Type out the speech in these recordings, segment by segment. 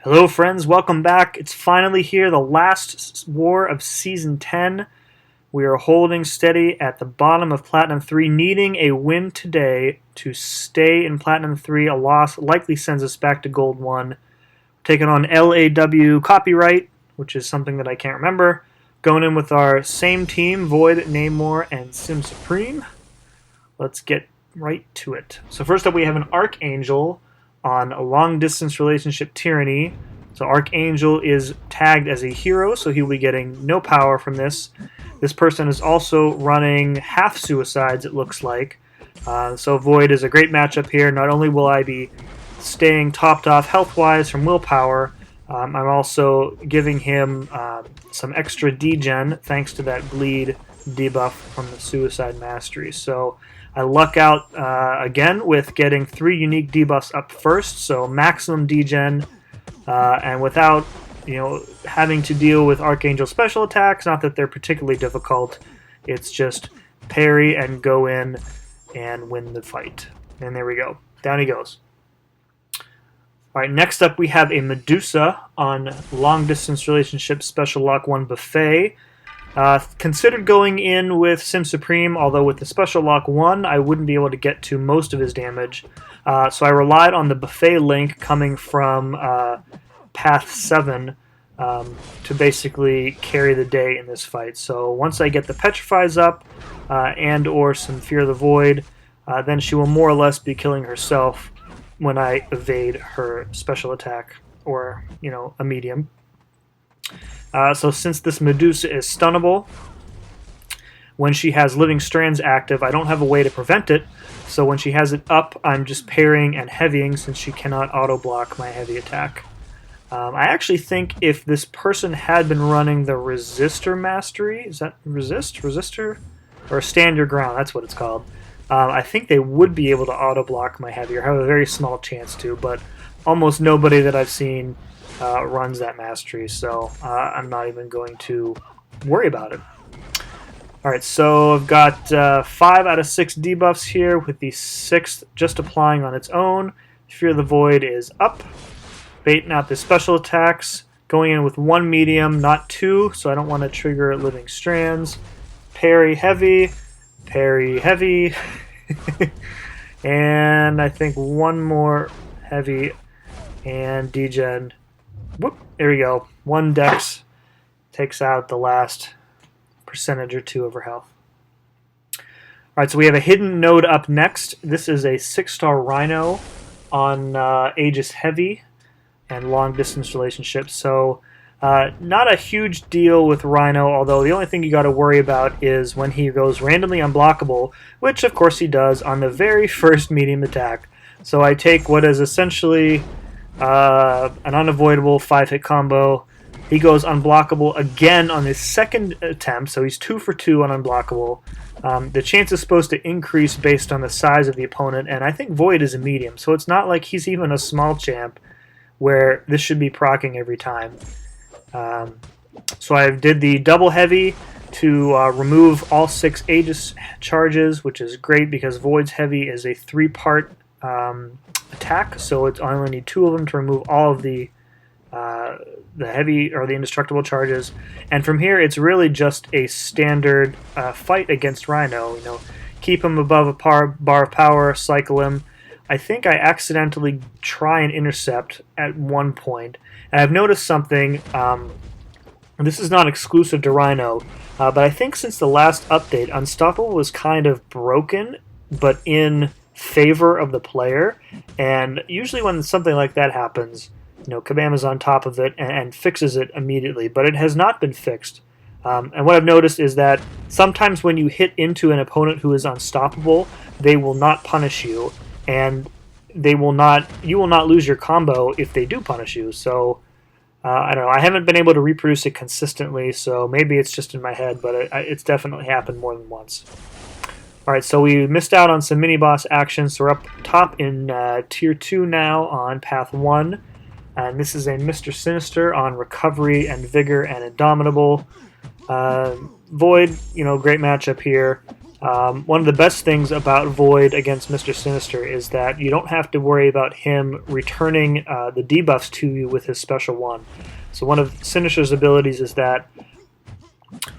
Hello friends, welcome back. It's finally here, the last war of Season 10. We are holding steady at the bottom of Platinum 3, needing a win today to stay in Platinum 3. A loss likely sends us back to Gold 1. Taking on LAW Copyright, which is something that I can't remember. Going in with our same team, Void, Namor, and Sim Supreme. Let's get right to it. So first up we have an Archangel on a long-distance relationship tyranny. So Archangel is tagged as a hero, so he will be getting no power from this. This person is also running half suicides, it looks like. So Void is a great matchup here. Not only will I be staying topped off health-wise from willpower, I'm also giving him some extra degen thanks to that bleed debuff from the Suicide Mastery. So I luck out again with getting 3 unique debuffs up first, so maximum degen, and without having to deal with Archangel special attacks. Not that they're particularly difficult. It's just parry and go in and win the fight. And there we go. Down he goes. Alright, next up we have a Medusa on long distance relationship special lock 1 buffet. Considered going in with Sim Supreme, although with the special lock 1 I wouldn't be able to get to most of his damage. So I relied on the buffet link coming from Path 7 to basically carry the day in this fight. So once I get the Petrifies up and or some Fear of the Void, then she will more or less be killing herself when I evade her special attack or, a medium. So since this Medusa is stunnable, when she has Living Strands active, I don't have a way to prevent it. So when she has it up, I'm just parrying and heavying since she cannot auto-block my heavy attack. I actually think if this person had been running the Resistor Mastery, is that Resistor? Or Stand Your Ground, that's what it's called. I think they would be able to auto-block my heavy, or have a very small chance to, but almost nobody that I've seen runs that mastery, so I'm not even going to worry about it. Alright, so I've got 5 out of 6 debuffs here, with the 6th just applying on its own. Fear of the Void is up. Baiting out the special attacks. Going in with 1 medium, not 2, so I don't want to trigger Living Strands. Parry heavy. Parry heavy. And I think 1 more heavy and degen. Whoop, there we go. 1 dex takes out the last percentage or 2 of her health. Alright, so we have a hidden node up next. This is a 6-star Rhino on Aegis Heavy and long distance relationships. So not a huge deal with Rhino, although the only thing you got to worry about is when he goes randomly unblockable, which of course he does on the very first medium attack. So I take what is essentially an unavoidable 5-hit combo. He goes unblockable again on his second attempt, so he's 2 for 2 on unblockable. The chance is supposed to increase based on the size of the opponent, and I think Void is a medium, so it's not like he's even a small champ where this should be proccing every time. So I did the double heavy to remove all 6 Aegis charges, which is great because Void's heavy is a 3-part attack, so I only need 2 of them to remove all of the heavy or the indestructible charges. And from here, it's really just a standard fight against Rhino. Keep him above a bar of power, cycle him. I think I accidentally try and intercept at one point, and I've noticed something. This is not exclusive to Rhino, but I think since the last update, Unstoppable was kind of broken, but in favor of the player. And usually when something like that happens, Kabam is on top of it and fixes it immediately, but it has not been fixed. And what I've noticed is that sometimes when you hit into an opponent who is unstoppable, they will not punish you, and you will not lose your combo if they do punish you. So I don't know. I haven't been able to reproduce it consistently, so maybe it's just in my head, but it's definitely happened more than once. Alright, so we missed out on some mini-boss action, so we're up top in Tier 2 now on Path 1. And this is a Mr. Sinister on Recovery and Vigor and Indomitable. Void, great matchup here. One of the best things about Void against Mr. Sinister is that you don't have to worry about him returning the debuffs to you with his special one. So one of Sinister's abilities is that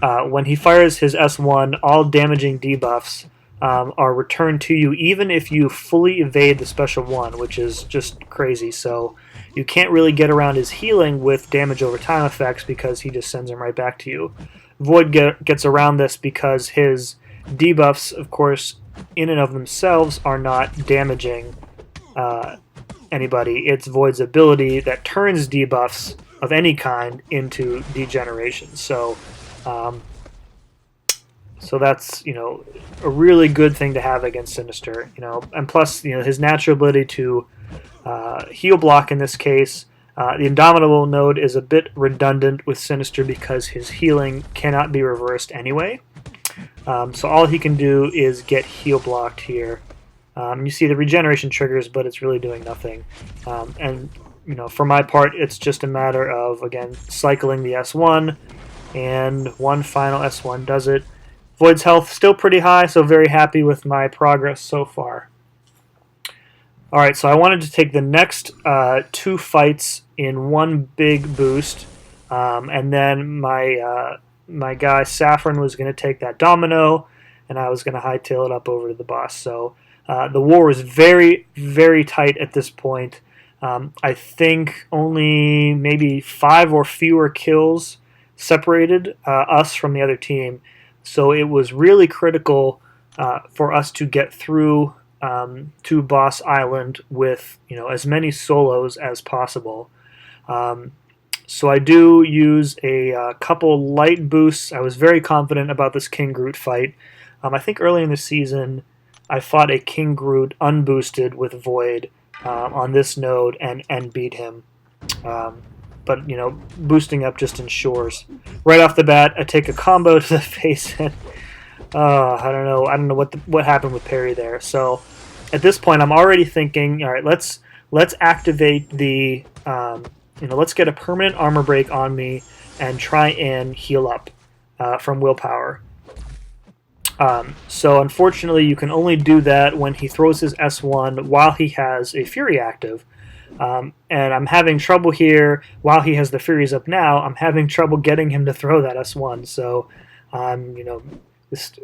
when he fires his S1, all damaging debuffs are returned to you even if you fully evade the special one, which is just crazy. So you can't really get around his healing with damage over time effects because he just sends them right back to you. Void gets around this because his debuffs, of course, in and of themselves are not damaging anybody. It's Void's ability that turns debuffs of any kind into degeneration. So that's, a really good thing to have against Sinister, and plus, his natural ability to heal block in this case. The Indomitable node is a bit redundant with Sinister because his healing cannot be reversed anyway. So all he can do is get heal blocked here. You see the regeneration triggers, but it's really doing nothing. And for my part, it's just a matter of, again, cycling the S1, and one final S1 does it. Void's health still pretty high, so very happy with my progress so far. Alright, so I wanted to take the next 2 fights in one big boost, and then my guy Saffron was going to take that domino, and I was going to hightail it up over to the boss. So the war was very, very tight at this point. I think only maybe 5 or fewer kills separated us from the other team. So it was really critical for us to get through to Boss Island with as many solos as possible. So I do use a couple light boosts. I was very confident about this King Groot fight. I think early in the season I fought a King Groot unboosted with Void on this node and beat him. But boosting up just ensures. Right off the bat, I take a combo to the face, and I don't know what happened with parry there. So at this point, I'm already thinking, all right, let's activate the let's get a permanent armor break on me and try and heal up from willpower. So unfortunately, you can only do that when he throws his S1 while he has a Fury active. And I'm having trouble here while he has the Furies up now. I'm having trouble getting him to throw that S1. So I'm, just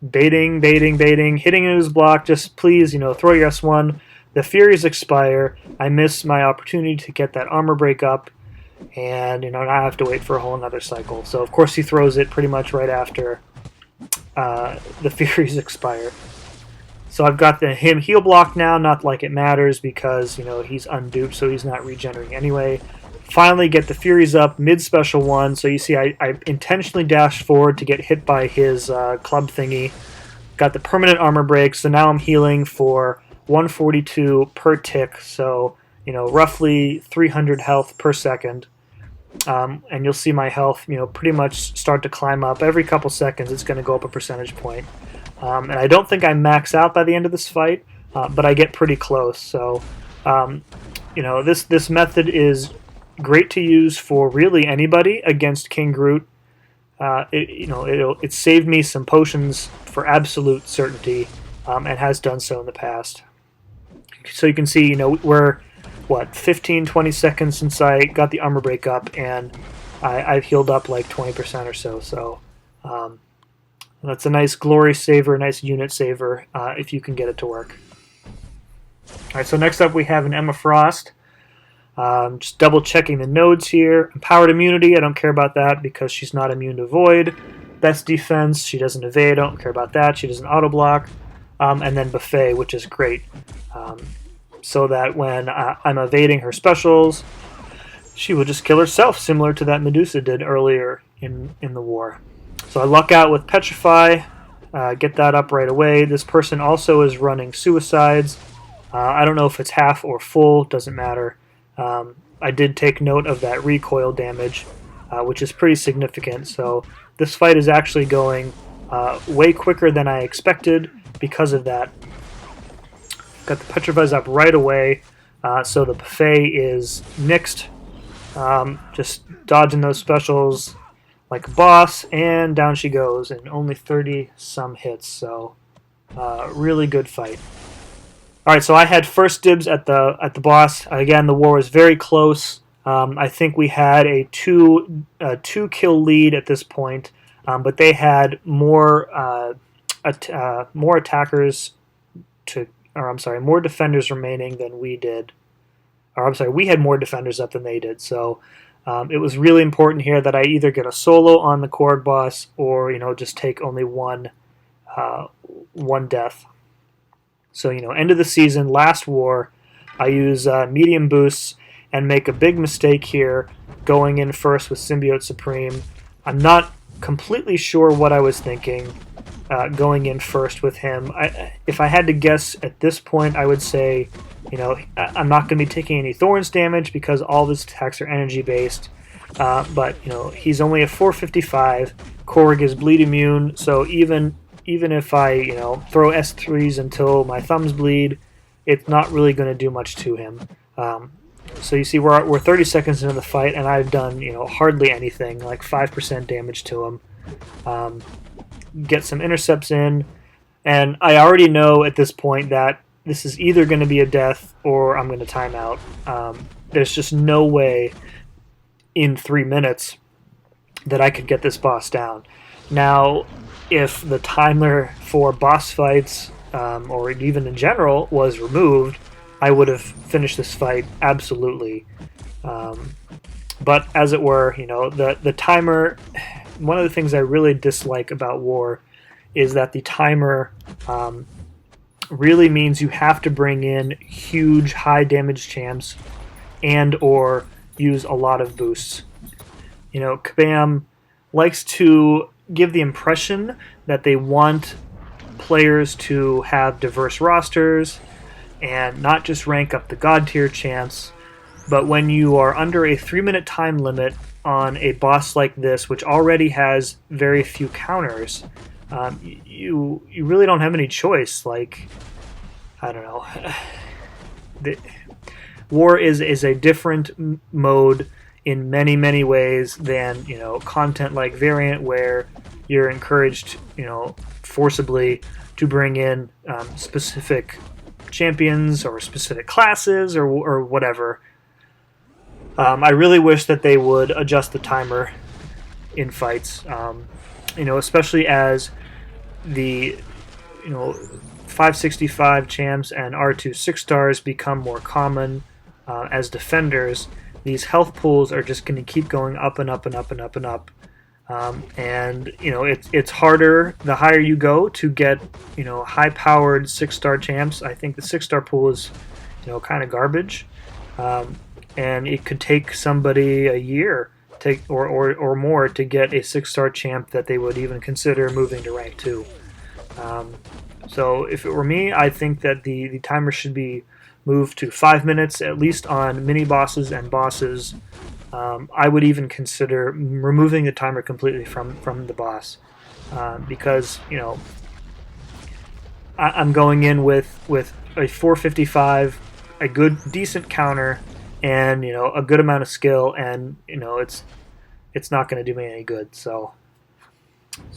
baiting, hitting his block. Just please, throw your S1. The Furies expire. I miss my opportunity to get that armor break up. And, now I have to wait for a whole another cycle. So, of course, he throws it pretty much right after the Furies expire. So I've got him heal block now, not like it matters because, he's unduped, so he's not regenerating anyway. Finally get the Furies up, mid-special one, so you see I intentionally dashed forward to get hit by his club thingy. Got the permanent armor break, so now I'm healing for 142 per tick, so, roughly 300 health per second. And you'll see my health, pretty much start to climb up. Every couple seconds it's going to go up a percentage point. And I don't think I max out by the end of this fight, but I get pretty close. So, this method is great to use for really anybody against King Groot. It saved me some potions for absolute certainty, and has done so in the past. So you can see, we're 15-20 seconds since I got the armor break up, and I've healed up like 20% or so. So. That's a nice glory saver, a nice unit saver, if you can get it to work. Alright, so next up we have an Emma Frost. Just double checking the nodes here. Empowered immunity, I don't care about that because she's not immune to Void. Best defense, she doesn't evade, I don't care about that. She doesn't auto block. And then Buffet, which is great. So that when I'm evading her specials, she will just kill herself, similar to that Medusa did earlier in the war. So I luck out with Petrify, get that up right away. This person also is running Suicides. I don't know if it's half or full, doesn't matter. I did take note of that recoil damage, which is pretty significant. So this fight is actually going way quicker than I expected because of that. Got the Petrifies up right away, so the Buffet is nixed. Just dodging those specials like a boss, and down she goes, and only 30 some hits. So really good fight. All right, so I had first dibs at the boss. Again, the war was very close. I think we had a two kill lead at this point, but they had more more attackers more defenders remaining than we did. Or I'm sorry, we had more defenders up than they did. So it was really important here that I either get a solo on the Korg boss or just take only one death. So end of the season, last war, I use medium boosts and make a big mistake here, going in first with Symbiote Supreme. I'm not completely sure what I was thinking going in first with him. If I had to guess at this point, I would say, I'm not going to be taking any Thorns damage because all of his attacks are energy based. But he's only a 455. Korg is bleed immune, so even if I throw S3s until my thumbs bleed, it's not really going to do much to him. So you see, we're 30 seconds into the fight, and I've done hardly anything, like 5% damage to him. Get some intercepts in, and I already know at this point that this is either going to be a death or I'm going to time out. There's just no way in 3 minutes that I could get this boss down. Now, if the timer for boss fights, or even in general, was removed, I would have finished this fight absolutely. But as it were, the timer, one of the things I really dislike about war is that the timer really means you have to bring in huge high damage champs and or use a lot of boosts. Kabam likes to give the impression that they want players to have diverse rosters and not just rank up the god tier champs, but when you are under a 3-minute time limit on a boss like this, which already has very few counters, you really don't have any choice. Like, I don't know. War is a different mode in many ways than content like Variant, where you're encouraged forcibly to bring in specific champions or specific classes or whatever. I really wish that they would adjust the timer in fights, especially as the 565 champs and R2 6 stars become more common as defenders. These health pools are just going to keep going up and up and up and up and up. And it's harder the higher you go to get high-powered 6-star champs. I think the 6-star pool is kind of garbage, and it could take somebody a year or more to get a 6-star champ that they would even consider moving to rank 2. So if it were me, I think that the timer should be moved to 5 minutes at least on mini bosses and bosses. I would even consider removing the timer completely from the boss, because I'm going in with a 455, a good decent counter, and a good amount of skill, and it's not going to do me any good. So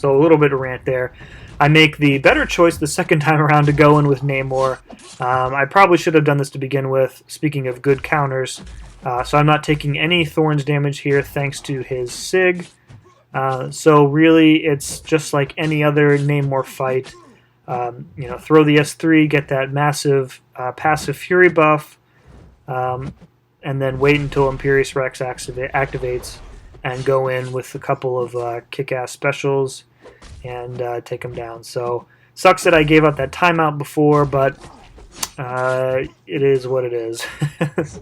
a little bit of rant there. I make the better choice the second time around to go in with Namor. I probably should have done this to begin with, speaking of good counters. So I'm not taking any Thorns damage here thanks to his Sig. So really it's just like any other Namor fight. Throw the S3, get that massive passive Fury buff, and then wait until Imperious Rex activates and go in with a couple of kick-ass specials and take them down. So sucks that I gave up that timeout before, but it is what it is.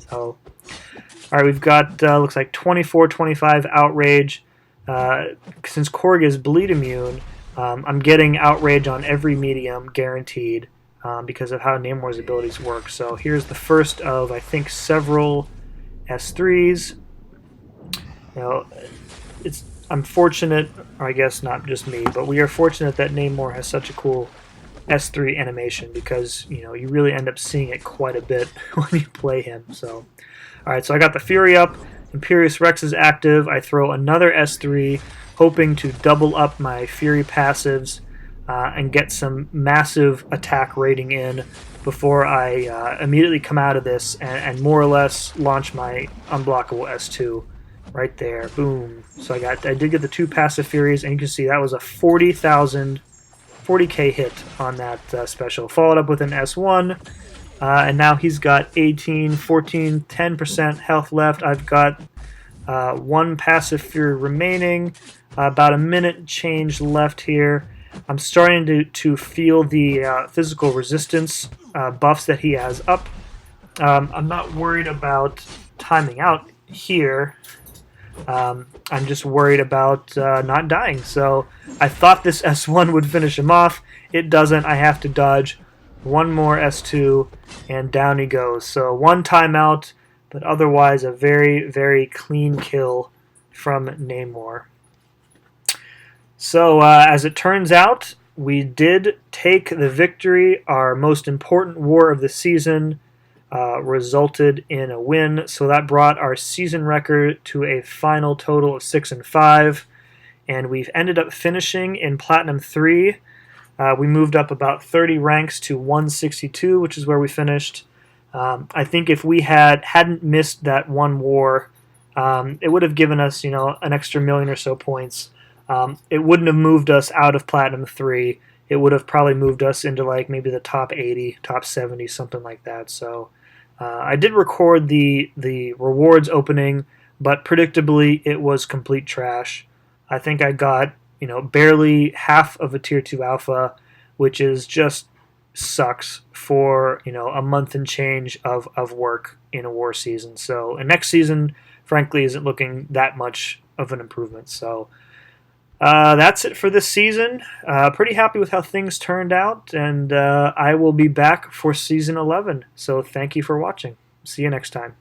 So, all right, we've got looks like 24-25 Outrage. Since Korg is bleed immune, I'm getting Outrage on every medium guaranteed because of how Namor's abilities work. So here's the first of, I think, several S3s. I'm fortunate, or I guess not just me, but we are fortunate that Namor has such a cool S3 animation because you really end up seeing it quite a bit when you play him. So, all right, so I got the Fury up. Imperious Rex is active. I throw another S3 hoping to double up my Fury passives and get some massive attack rating in before I immediately come out of this and more or less launch my unblockable S2 right there. Boom. So I did get the 2 passive Furies, and you can see that was a 40k hit on that special. Followed up with an S1, and now he's got 18, 14, 10% health left. I've got 1 passive Fury remaining, about a minute change left here. I'm starting to feel the physical resistance buffs that he has up. I'm not worried about timing out here. I'm just worried about not dying. So I thought this S1 would finish him off. It doesn't. I have to dodge 1 more S2, and down he goes. So 1 timeout, but otherwise a very, very clean kill from Namor. So as it turns out, we did take the victory. Our most important war of the season resulted in a win. So that brought our season record to a final total of 6-5. And we've ended up finishing in Platinum 3. We moved up about 30 ranks to 162, which is where we finished. I think if we hadn't missed that 1 war, it would have given us, an extra million or so points. It wouldn't have moved us out of Platinum 3. It would have probably moved us into like maybe the top 80, top 70, something like that. So I did record the rewards opening, but predictably it was complete trash. I think I got, barely half of a Tier 2 Alpha, which is just sucks for, a month and change of work in a war season. So, and next season, frankly, isn't looking that much of an improvement. So, that's it for this season. Pretty happy with how things turned out, and I will be back for Season 11. So thank you for watching. See you next time.